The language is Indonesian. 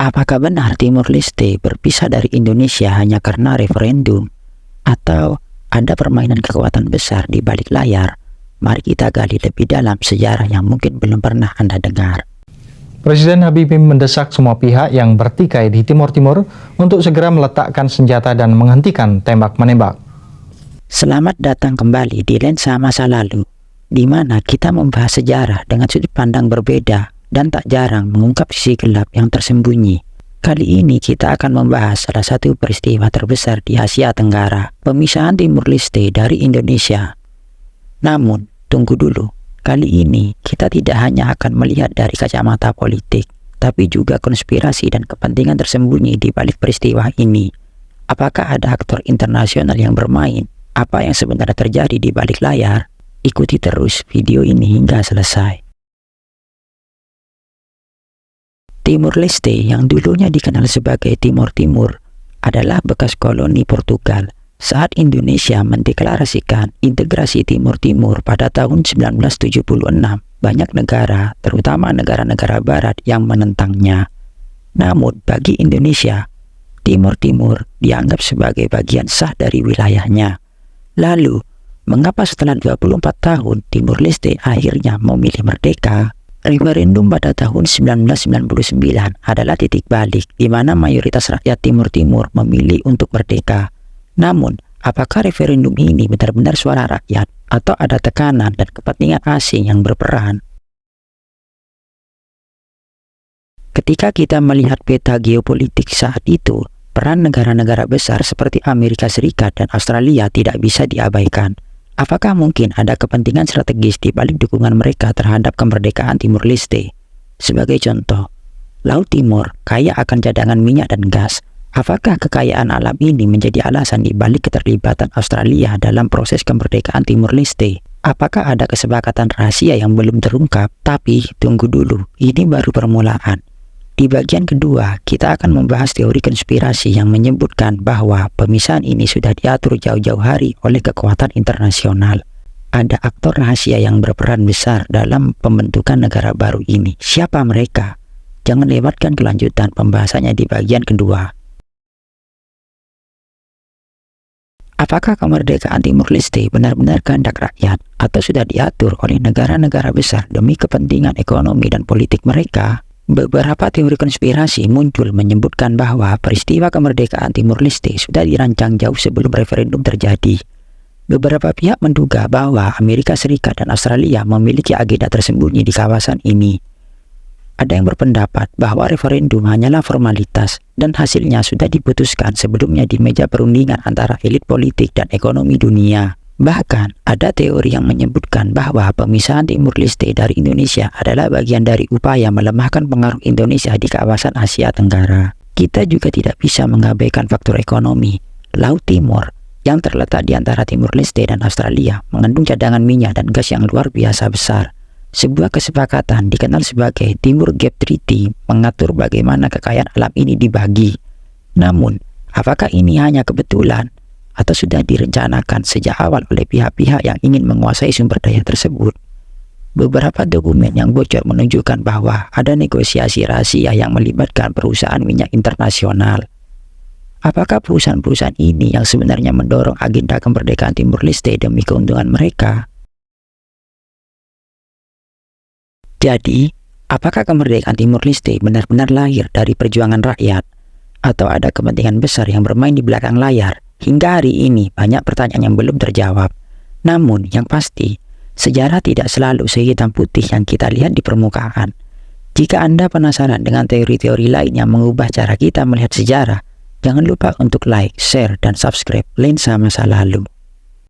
Apakah benar Timur Leste berpisah dari Indonesia hanya karena referendum? Atau ada permainan kekuatan besar di balik layar? Mari kita gali lebih dalam sejarah yang mungkin belum pernah Anda dengar. Presiden Habibie mendesak semua pihak yang bertikai di Timur Timur untuk segera meletakkan senjata dan menghentikan tembak-menembak. Selamat datang kembali di Lensa Masa Lalu, di mana kita membahas sejarah dengan sudut pandang berbeda dan tak jarang mengungkap sisi gelap yang tersembunyi. Kali ini kita akan membahas salah satu peristiwa terbesar di Asia Tenggara, pemisahan Timur Leste dari Indonesia. Namun, tunggu dulu. Kali ini kita tidak hanya akan melihat dari kacamata politik, tapi juga konspirasi dan kepentingan tersembunyi di balik peristiwa ini. Apakah ada aktor internasional yang bermain? Apa yang sebenarnya terjadi di balik layar? Ikuti terus video ini hingga selesai. Timur Leste yang dulunya dikenal sebagai Timor Timur adalah bekas koloni Portugal saat Indonesia mendeklarasikan integrasi Timur Timur pada tahun 1976. Banyak negara, terutama negara-negara barat yang menentangnya. Namun bagi Indonesia, Timur Timur dianggap sebagai bagian sah dari wilayahnya. Lalu, mengapa setelah 24 tahun Timur Leste akhirnya memilih merdeka? Referendum pada tahun 1999 adalah titik balik di mana mayoritas rakyat Timur Timur memilih untuk merdeka. Namun, apakah referendum ini benar-benar suara rakyat atau ada tekanan dan kepentingan asing yang berperan? Ketika kita melihat peta geopolitik saat itu, peran negara-negara besar seperti Amerika Serikat dan Australia tidak bisa diabaikan. Apakah mungkin ada kepentingan strategis di balik dukungan mereka terhadap kemerdekaan Timur Leste? Sebagai contoh, Laut Timur kaya akan cadangan minyak dan gas. Apakah kekayaan alam ini menjadi alasan di balik keterlibatan Australia dalam proses kemerdekaan Timur Leste? Apakah ada kesepakatan rahasia yang belum terungkap? Tapi tunggu dulu, ini baru permulaan. Di bagian kedua, kita akan membahas teori konspirasi yang menyebutkan bahwa pemisahan ini sudah diatur jauh-jauh hari oleh kekuatan internasional. Ada aktor rahasia yang berperan besar dalam pembentukan negara baru ini. Siapa mereka? Jangan lewatkan kelanjutan pembahasannya di bagian kedua. Apakah kemerdekaan Timur Leste benar-benar kehendak rakyat atau sudah diatur oleh negara-negara besar demi kepentingan ekonomi dan politik mereka? Beberapa teori konspirasi muncul menyebutkan bahwa peristiwa kemerdekaan Timur Leste sudah dirancang jauh sebelum referendum terjadi. Beberapa pihak menduga bahwa Amerika Serikat dan Australia memiliki agenda tersembunyi di kawasan ini. Ada yang berpendapat bahwa referendum hanyalah formalitas dan hasilnya sudah diputuskan sebelumnya di meja perundingan antara elit politik dan ekonomi dunia. Bahkan, ada teori yang menyebutkan bahwa pemisahan Timur Leste dari Indonesia adalah bagian dari upaya melemahkan pengaruh Indonesia di kawasan Asia Tenggara. Kita juga tidak bisa mengabaikan faktor ekonomi. Laut Timur, yang terletak di antara Timur Leste dan Australia, mengandung cadangan minyak dan gas yang luar biasa besar. Sebuah kesepakatan dikenal sebagai Timur Gap Treaty mengatur bagaimana kekayaan alam ini dibagi. Namun, apakah ini hanya kebetulan? Atau sudah direncanakan sejak awal oleh pihak-pihak yang ingin menguasai sumber daya tersebut? Beberapa dokumen yang bocor menunjukkan bahwa ada negosiasi rahasia yang melibatkan perusahaan minyak internasional. Apakah perusahaan-perusahaan ini yang sebenarnya mendorong agenda kemerdekaan Timur Leste demi keuntungan mereka? Jadi, apakah kemerdekaan Timur Leste benar-benar lahir dari perjuangan rakyat? Atau ada kepentingan besar yang bermain di belakang layar? Hingga hari ini banyak pertanyaan yang belum terjawab. Namun yang pasti, sejarah tidak selalu sehitam putih yang kita lihat di permukaan. Jika Anda penasaran dengan teori-teori lain yang mengubah cara kita melihat sejarah, jangan lupa untuk like, share, dan subscribe Lensa Masa Lalu.